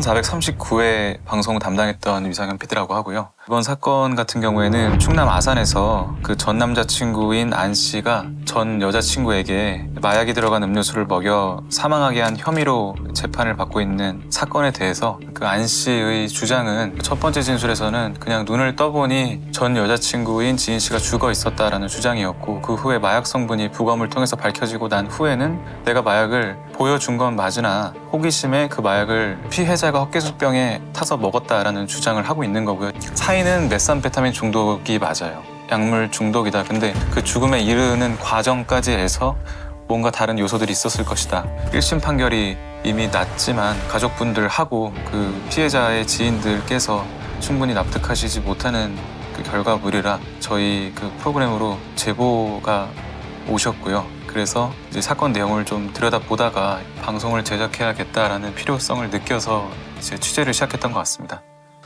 1439회 방송 담당했던 위상현 PD라고 하고요. 이번 사건 같은 경우에는 충남 아산에서 그 전 남자친구인 안 씨가 전 여자친구에게 마약이 들어간 음료수를 먹여 사망하게 한 혐의로 재판을 받고 있는 사건에 대해서 그 안 씨의 주장은 첫 번째 진술에서는 그냥 눈을 떠보니 전 여자친구인 지인 씨가 죽어 있었다라는 주장이었고, 그 후에 마약 성분이 부검을 통해서 밝혀지고 난 후에는 내가 마약을 보여준 건 맞으나 호기심에 그 마약을 피해자가 헛개수병에 타서 먹었다라는 주장을 하고 있는 거고요. 사인은 메삼페타민 중독이 맞아요. 약물 중독이다. 근데 그 죽음에 이르는 과정까지 해서 뭔가 다른 요소들이 있었을 것이다. 1심 판결이 이미 났지만 가족분들하고 그 피해자의 지인들께서 충분히 납득하시지 못하는 그 결과물이라 저희 그 프로그램으로 제보가 오셨고요. 그래서 이제 사건 내용을 좀 들여다보다가 방송을 제작해야겠다라는 필요성을 느껴서 이제 취재를 시작했던 것 같습니다.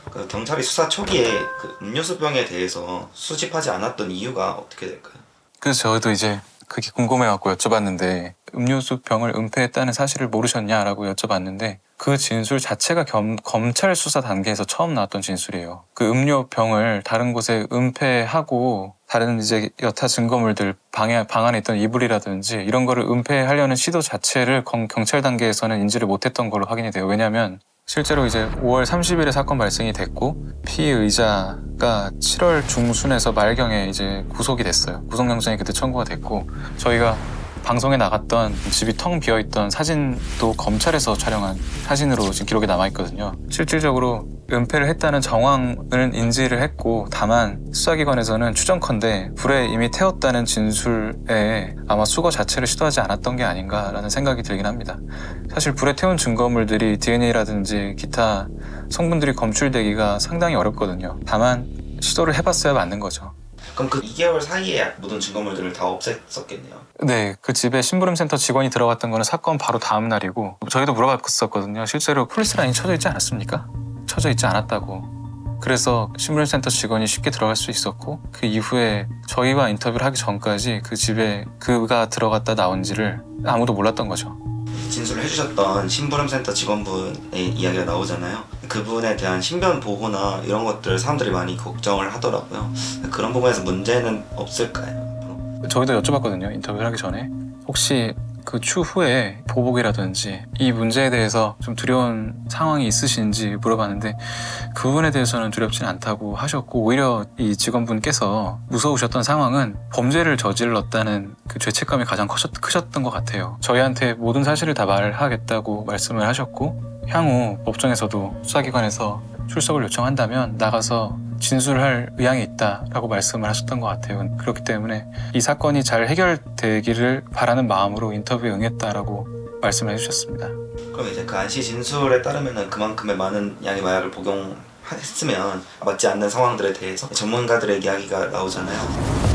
그 경찰이 수사 초기에 그 음료수병에 대해서 수집하지 않았던 이유가 어떻게 될까요? 그래서 저도 이제 그게 궁금해갖고 여쭤봤는데, 음료수 병을 은폐했다는 사실을 모르셨냐라고 여쭤봤는데, 그 진술 자체가 검찰 수사 단계에서 처음 나왔던 진술이에요. 그 음료 병을 다른 곳에 은폐하고 다른 이제 여타 증거물들 방 안에 있던 이불이라든지 이런 거를 은폐하려는 시도 자체를 경찰 단계에서는 인지를 못했던 걸로 확인이 돼요. 왜냐하면 실제로 이제 5월 30일에 사건 발생이 됐고, 피의자가 7월 중순에서 말경에 이제 구속이 됐어요. 구속영장이 그때 청구가 됐고, 저희가 방송에 나갔던 집이 텅 비어있던 사진도 검찰에서 촬영한 사진으로 지금 기록이 남아있거든요. 실질적으로 은폐를 했다는 정황을 인지를 했고, 다만 수사기관에서는 추정컨대 불에 이미 태웠다는 진술에 아마 수거 자체를 시도하지 않았던 게 아닌가라는 생각이 들긴 합니다. 사실 불에 태운 증거물들이 DNA라든지 기타 성분들이 검출되기가 상당히 어렵거든요. 다만 시도를 해봤어야 맞는 거죠. 그럼 그 2개월 사이에 묻은 증거물들을 다 없앴었겠네요. 네, 그 집에 심부름센터 직원이 들어갔던 거는 사건 바로 다음 날이고, 저희도 물어봤었거든요. 실제로 폴리스라인이 쳐져 있지 않았습니까? 쳐져 있지 않았다고. 그래서 심부름센터 직원이 쉽게 들어갈 수 있었고, 그 이후에 저희와 인터뷰를 하기 전까지 그 집에 그가 들어갔다 나온지를 아무도 몰랐던 거죠. 진술을 해주셨던 심부름센터 직원분의 이야기가 나오잖아요. 그분에 대한 신변 보호나 이런 것들 사람들이 많이 걱정을 하더라고요. 그런 부분에서 문제는 없을까요? 저희도 여쭤봤거든요. 인터뷰를 하기 전에. 혹시 그 추후에 보복이라든지 이 문제에 대해서 좀 두려운 상황이 있으신지 물어봤는데, 그 부분에 대해서는 두렵진 않다고 하셨고, 오히려 이 직원분께서 무서우셨던 상황은 범죄를 저질렀다는 그 죄책감이 가장 크셨던 것 같아요. 저희한테 모든 사실을 다 말하겠다고 말씀을 하셨고, 향후 법정에서도 수사기관에서 출석을 요청한다면 나가서 진술할 의향이 있다라고 말씀을 하셨던 것 같아요. 그렇기 때문에 이 사건이 잘 해결되기를 바라는 마음으로 인터뷰에 응했다라고 말씀을 해주셨습니다. 그럼 이제 그 안씨 진술에 따르면 그만큼의 많은 양의 마약을 복용했으면 맞지 않는 상황들에 대해서 전문가들의 이야기가 나오잖아요.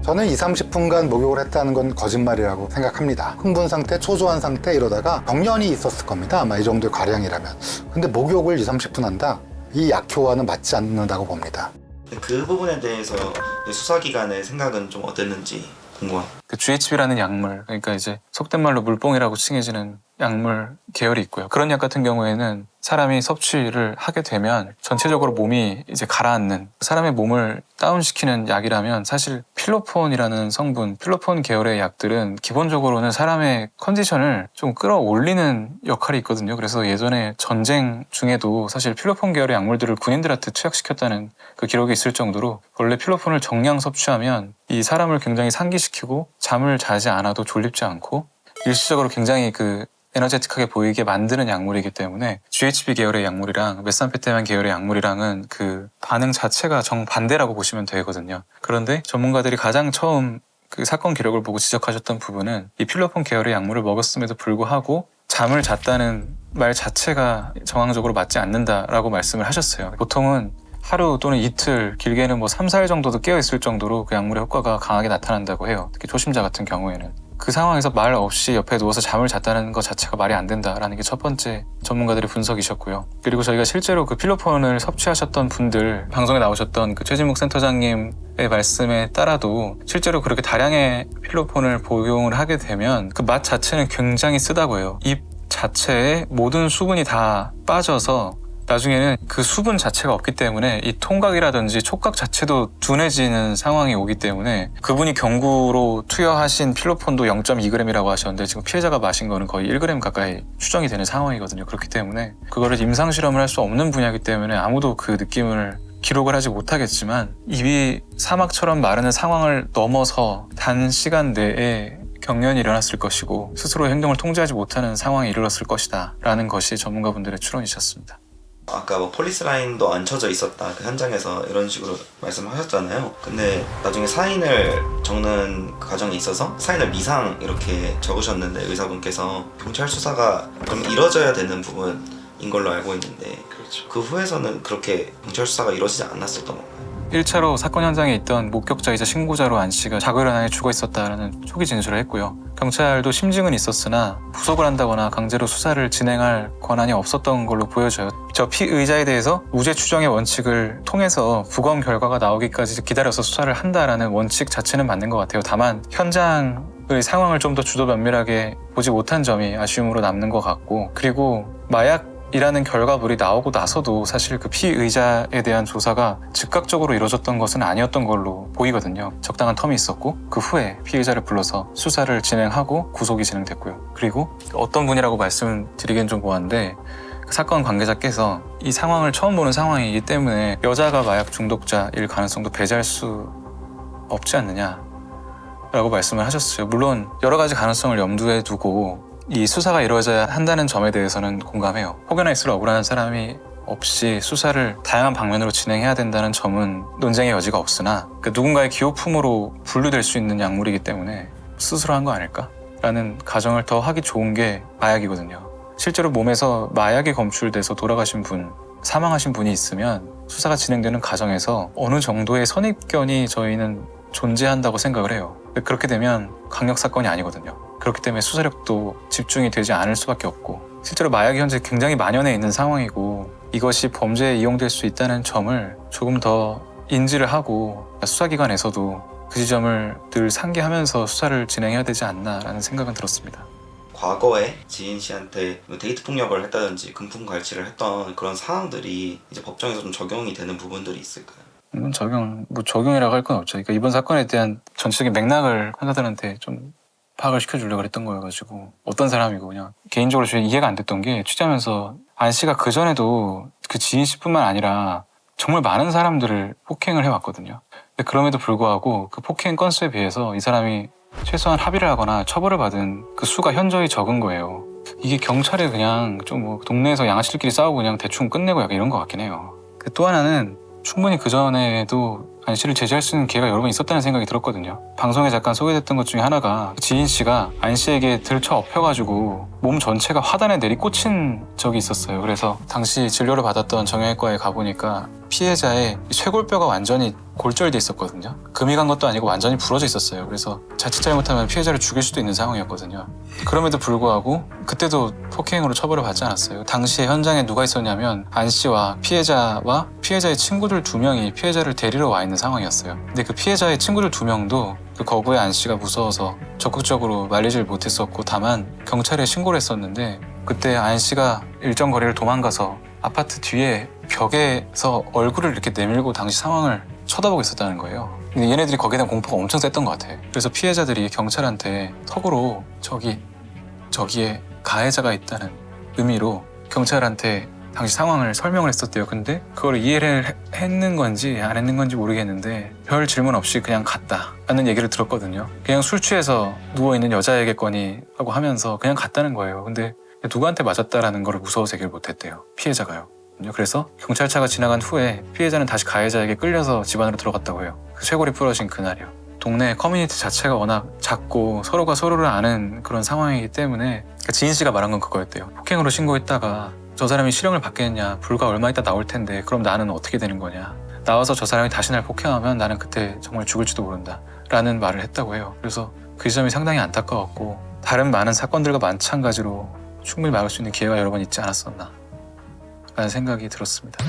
저는 20-30분간 목욕을 했다는 건 거짓말이라고 생각합니다. 흥분 상태, 초조한 상태 이러다가 경련이 있었을 겁니다. 아마 이 정도의 가량이라면. 근데 목욕을 20-30분 한다? 이 약효와는 맞지 않는다고 봅니다. 그 부분에 대해서 수사기관의 생각은 좀 어땠는지 궁금합니다. 그 GHB라는 약물, 그러니까 이제 속된 말로 물뽕이라고 칭해지는 약물 계열이 있고요. 그런 약 같은 경우에는 사람이 섭취를 하게 되면 전체적으로 몸이 이제 가라앉는, 사람의 몸을 다운시키는 약이라면, 사실 필로폰이라는 성분, 필로폰 계열의 약들은 기본적으로는 사람의 컨디션을 좀 끌어올리는 역할이 있거든요. 그래서 예전에 전쟁 중에도 사실 필로폰 계열의 약물들을 군인들한테 투약시켰다는 그 기록이 있을 정도로, 원래 필로폰을 정량 섭취하면 이 사람을 굉장히 상기시키고 잠을 자지 않아도 졸립지 않고 일시적으로 굉장히 그 에너제틱하게 보이게 만드는 약물이기 때문에, GHB 계열의 약물이랑 메삼페타민 계열의 약물이랑은 그 반응 자체가 정반대라고 보시면 되거든요. 그런데 전문가들이 가장 처음 그 사건 기록을 보고 지적하셨던 부분은, 이 필로폰 계열의 약물을 먹었음에도 불구하고 잠을 잤다는 말 자체가 정황적으로 맞지 않는다라고 말씀을 하셨어요. 보통은 하루 또는 이틀, 길게는 3, 4일 정도도 깨어있을 정도로 그 약물의 효과가 강하게 나타난다고 해요. 특히 초심자 같은 경우에는. 그 상황에서 말 없이 옆에 누워서 잠을 잤다는 것 자체가 말이 안 된다라는 게 첫 번째 전문가들의 분석이셨고요. 그리고 저희가 실제로 그 필로폰을 섭취하셨던 분들, 방송에 나오셨던 그 최진묵 센터장님의 말씀에 따라도 실제로 그렇게 다량의 필로폰을 복용을 하게 되면 그 맛 자체는 굉장히 쓰다고 해요. 입 자체에 모든 수분이 다 빠져서 나중에는 그 수분 자체가 없기 때문에 이 통각이라든지 촉각 자체도 둔해지는 상황이 오기 때문에, 그분이 경구로 투여하신 필로폰도 0.2g이라고 하셨는데 지금 피해자가 마신 거는 거의 1g 가까이 추정이 되는 상황이거든요. 그렇기 때문에 그거를 임상실험을 할 수 없는 분야이기 때문에 아무도 그 느낌을 기록을 하지 못하겠지만, 입이 사막처럼 마르는 상황을 넘어서 단시간 내에 경련이 일어났을 것이고 스스로 행동을 통제하지 못하는 상황에 이르렀을 것이다 라는 것이 전문가분들의 추론이셨습니다. 아까 뭐 폴리스 라인도 안 쳐져 있었다, 그 현장에서 이런 식으로 말씀하셨잖아요. 근데 나중에 사인을 적는 그 과정에 있어서 사인을 미상 이렇게 적으셨는데 의사분께서 경찰 수사가 그럼 이뤄져야 되는 부분인 걸로 알고 있는데, 그렇죠. 그 후에서는 그렇게 경찰 수사가 이루어지지 않았었던 건가요? 1차로 사건 현장에 있던 목격자이자 신고자로 안 씨가 자결연하에 죽어 있었다는 초기 진술을 했고요. 경찰도 심증은 있었으나 구속을 한다거나 강제로 수사를 진행할 권한이 없었던 걸로 보여져요. 저 피의자에 대해서 무죄 추정의 원칙을 통해서 부검 결과가 나오기까지 기다려서 수사를 한다라는 원칙 자체는 맞는 것 같아요. 다만 현장의 상황을 좀 더 주도 면밀하게 보지 못한 점이 아쉬움으로 남는 것 같고, 그리고 마약이라는 결과물이 나오고 나서도 사실 그 피의자에 대한 조사가 즉각적으로 이루어졌던 것은 아니었던 걸로 보이거든요. 적당한 텀이 있었고 그 후에 피의자를 불러서 수사를 진행하고 구속이 진행됐고요. 그리고 어떤 분이라고 말씀드리긴 좀 뭐한데, 그 사건 관계자께서 이 상황을 처음 보는 상황이기 때문에 여자가 마약 중독자일 가능성도 배제할 수 없지 않느냐 라고 말씀을 하셨어요. 물론 여러 가지 가능성을 염두에 두고 이 수사가 이루어져야 한다는 점에 대해서는 공감해요. 혹여나 있을 억울한 사람이 없이 수사를 다양한 방면으로 진행해야 된다는 점은 논쟁의 여지가 없으나, 누군가의 기호품으로 분류될 수 있는 약물이기 때문에 스스로 한 거 아닐까라는 가정을 더 하기 좋은 게 마약이거든요. 실제로 몸에서 마약이 검출돼서 돌아가신 분, 사망하신 분이 있으면 수사가 진행되는 과정에서 어느 정도의 선입견이 저희는 존재한다고 생각을 해요. 그렇게 되면 강력 사건이 아니거든요. 그렇기 때문에 수사력도 집중이 되지 않을 수밖에 없고, 실제로 마약이 현재 굉장히 만연해 있는 상황이고 이것이 범죄에 이용될 수 있다는 점을 조금 더 인지를 하고 수사기관에서도 그 지점을 늘 상기하면서 수사를 진행해야 되지 않나라는 생각은 들었습니다. 과거에 지인 씨한테 데이트 폭력을 했다든지 금품 갈취를 했던 그런 상황들이 이제 법정에서 좀 적용이 되는 부분들이 있을까요? 적용이라고 할 건 없죠. 그러니까 이번 사건에 대한 전체적인 맥락을 환자들한테 좀 파악을 시켜주려고 했던 거여가지고, 어떤 사람이고 그냥 개인적으로 저희 이해가 안 됐던 게, 취재하면서 안 씨가 그전에도 그 지인 씨뿐만 아니라 정말 많은 사람들을 폭행을 해왔거든요. 근데 그럼에도 불구하고 그 폭행 건수에 비해서 이 사람이 최소한 합의를 하거나 처벌을 받은 그 수가 현저히 적은 거예요. 이게 경찰에 그냥 좀 뭐 동네에서 양아치들끼리 싸우고 그냥 대충 끝내고 약간 이런 것 같긴 해요. 또 하나는 충분히 그전에도 안 씨를 제지할 수 있는 기회가 여러 번 있었다는 생각이 들었거든요. 방송에 잠깐 소개됐던 것 중에 하나가 지인 씨가 안 씨에게 들쳐 엎혀가지고 몸 전체가 화단에 내리꽂힌 적이 있었어요. 그래서 당시 진료를 받았던 정형외과에 가보니까 피해자의 쇄골뼈가 완전히 골절돼 있었거든요. 금이 간 것도 아니고 완전히 부러져 있었어요. 그래서 자칫 잘못하면 피해자를 죽일 수도 있는 상황이었거든요. 그럼에도 불구하고 그때도 폭행으로 처벌을 받지 않았어요. 당시에 현장에 누가 있었냐면 안 씨와 피해자의 친구들 2명이 피해자를 데리러 와 있는 상황이었어요. 근데 그 피해자의 친구들 2명도 그 거부에 안 씨가 무서워서 적극적으로 말리질 못했었고, 다만 경찰에 신고를 했었는데, 그때 안 씨가 일정 거리를 도망가서 아파트 뒤에 벽에서 얼굴을 이렇게 내밀고 당시 상황을 쳐다보고 있었다는 거예요. 근데 얘네들이 거기에 대한 공포가 엄청 셌던 것 같아. 그래서 피해자들이 경찰한테 턱으로 저기에 가해자가 있다는 의미로 경찰한테 당시 상황을 설명을 했었대요. 근데 그걸 이해를 했는 건지 안 했는 건지 모르겠는데 별 질문 없이 그냥 갔다 라는 얘기를 들었거든요. 그냥 술 취해서 누워있는 여자에게거니 하고 하면서 그냥 갔다는 거예요. 근데 누구한테 맞았다라는 걸 무서워서 얘기를 못했대요. 피해자가요. 그래서 경찰차가 지나간 후에 피해자는 다시 가해자에게 끌려서 집 안으로 들어갔다고 해요. 그 쇄골이 부러진 그날이요. 동네 커뮤니티 자체가 워낙 작고 서로가 서로를 아는 그런 상황이기 때문에, 지인 씨가 말한 건 그거였대요. 폭행으로 신고했다가 저 사람이 실형을 받겠냐, 불과 얼마 있다 나올 텐데 그럼 나는 어떻게 되는 거냐, 나와서 저 사람이 다시 날 폭행하면 나는 그때 정말 죽을지도 모른다 라는 말을 했다고 해요. 그래서 그 지점이 상당히 안타까웠고 다른 많은 사건들과 마찬가지로 충분히 막을 수 있는 기회가 여러 번 있지 않았었나 라는 생각이 들었습니다.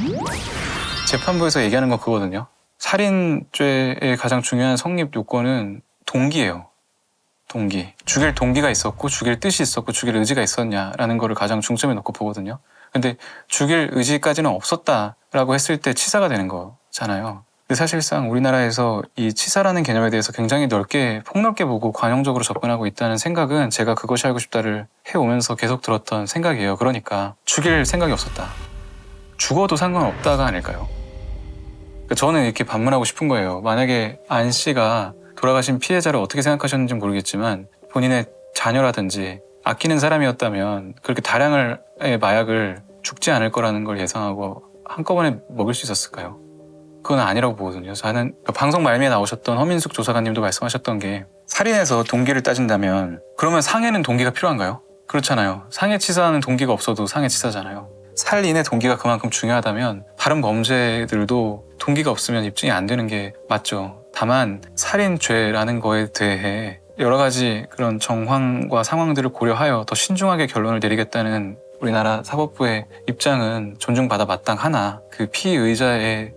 재판부에서 얘기하는 건 그거거든요. 살인죄의 가장 중요한 성립 요건은 동기예요. 동기. 죽일 동기가 있었고 죽일 뜻이 있었고 죽일 의지가 있었냐라는 거를 가장 중점에 놓고 보거든요. 근데 죽일 의지까지는 없었다라고 했을 때 치사가 되는 거잖아요. 근데 사실상 우리나라에서 이 치사라는 개념에 대해서 굉장히 넓게 폭넓게 보고 관용적으로 접근하고 있다는 생각은 제가 그것이 알고 싶다를 해오면서 계속 들었던 생각이에요. 그러니까 죽일 생각이 없었다. 죽어도 상관없다가 아닐까요? 그러니까 저는 이렇게 반문하고 싶은 거예요. 만약에 안 씨가 돌아가신 피해자를 어떻게 생각하셨는지 모르겠지만 본인의 자녀라든지 아끼는 사람이었다면 그렇게 다량의 마약을 죽지 않을 거라는 걸 예상하고 한꺼번에 먹을 수 있었을까요? 그건 아니라고 보거든요. 저는 방송 말미에 나오셨던 허민숙 조사관님도 말씀하셨던 게 살인에서 동기를 따진다면 그러면 상해는 동기가 필요한가요? 그렇잖아요. 상해치사하는 동기가 없어도 상해치사잖아요. 살인의 동기가 그만큼 중요하다면 다른 범죄들도 동기가 없으면 입증이 안 되는 게 맞죠. 다만 살인죄라는 거에 대해 여러 가지 그런 정황과 상황들을 고려하여 더 신중하게 결론을 내리겠다는 우리나라 사법부의 입장은 존중받아 마땅하나 그 피의자의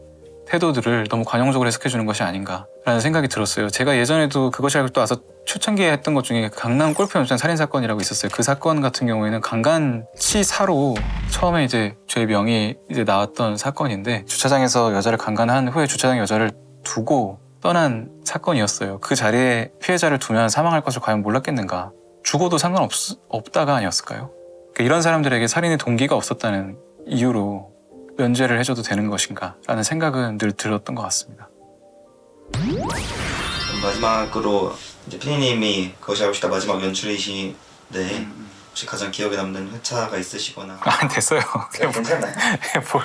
태도들을 너무 관용적으로 해석해주는 것이 아닌가라는 생각이 들었어요. 제가 예전에도 그것이 알고 또 와서 초창기에 했던 것 중에 강남 골프연습장 살인사건이라고 있었어요. 그 사건 같은 경우에는 강간치사로 처음에 이제 죄 명이 이제 나왔던 사건인데 주차장에서 여자를 강간한 후에 주차장 여자를 두고 떠난 사건이었어요. 그 자리에 피해자를 두면 사망할 것을 과연 몰랐겠는가. 죽어도 상관없다가 아니었을까요? 그러니까 이런 사람들에게 살인의 동기가 없었다는 이유로 면죄를 해줘도 되는 것인가 라는 생각은 늘 들었던 것 같습니다. 마지막으로 이제 피디님이 그것이 알고 싶다 마지막 연출이신데 혹시 가장 기억에 남는 회차가 있으시거나 됐어요. 괜찮나요? 뭘.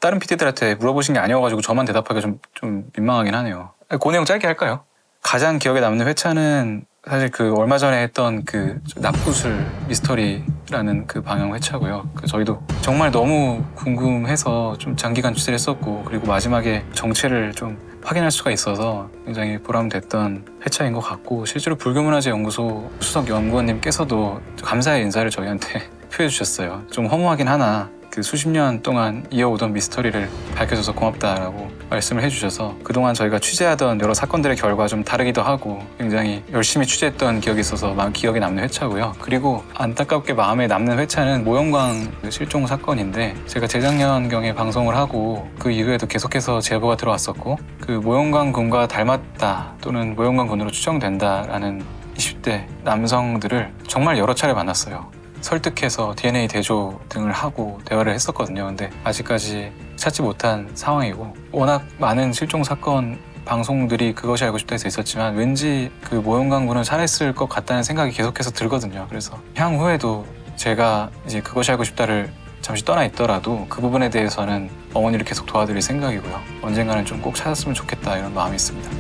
다른 PD들한테 물어보신 게 아니어가지고 저만 대답하기가 좀 민망하긴 하네요. 그 내용 짧게 할까요? 가장 기억에 남는 회차는 사실 그 얼마 전에 했던 그 납구술 미스터리라는 그 방영 회차고요. 저희도 정말 너무 궁금해서 좀 장기간 취재를 했었고 그리고 마지막에 정체를 좀 확인할 수가 있어서 굉장히 보람됐던 회차인 것 같고 실제로 불교문화재연구소 수석 연구원님께서도 감사의 인사를 저희한테 표해 주셨어요. 좀 허무하긴 하나 그 수십 년 동안 이어오던 미스터리를 밝혀줘서 고맙다라고 말씀을 해주셔서 그동안 저희가 취재하던 여러 사건들의 결과 좀 다르기도 하고 굉장히 열심히 취재했던 기억이 있어서 기억에 남는 회차고요. 그리고 안타깝게 마음에 남는 회차는 모형광 실종 사건인데 제가 재작년경에 방송을 하고 그 이후에도 계속해서 제보가 들어왔었고 그 모형광 군과 닮았다 또는 모형광 군으로 추정된다라는 20대 남성들을 정말 여러 차례 만났어요. 설득해서 DNA 대조 등을 하고 대화를 했었거든요. 근데 아직까지 찾지 못한 상황이고 워낙 많은 실종 사건 방송들이 그것이 알고 싶다 해서 있었지만 왠지 그 모형광 군은 살아있을 것 같다는 생각이 계속해서 들거든요. 그래서 향후에도 제가 이제 그것이 알고 싶다를 잠시 떠나 있더라도 그 부분에 대해서는 어머니를 계속 도와드릴 생각이고요. 언젠가는 좀 꼭 찾았으면 좋겠다 이런 마음이 있습니다.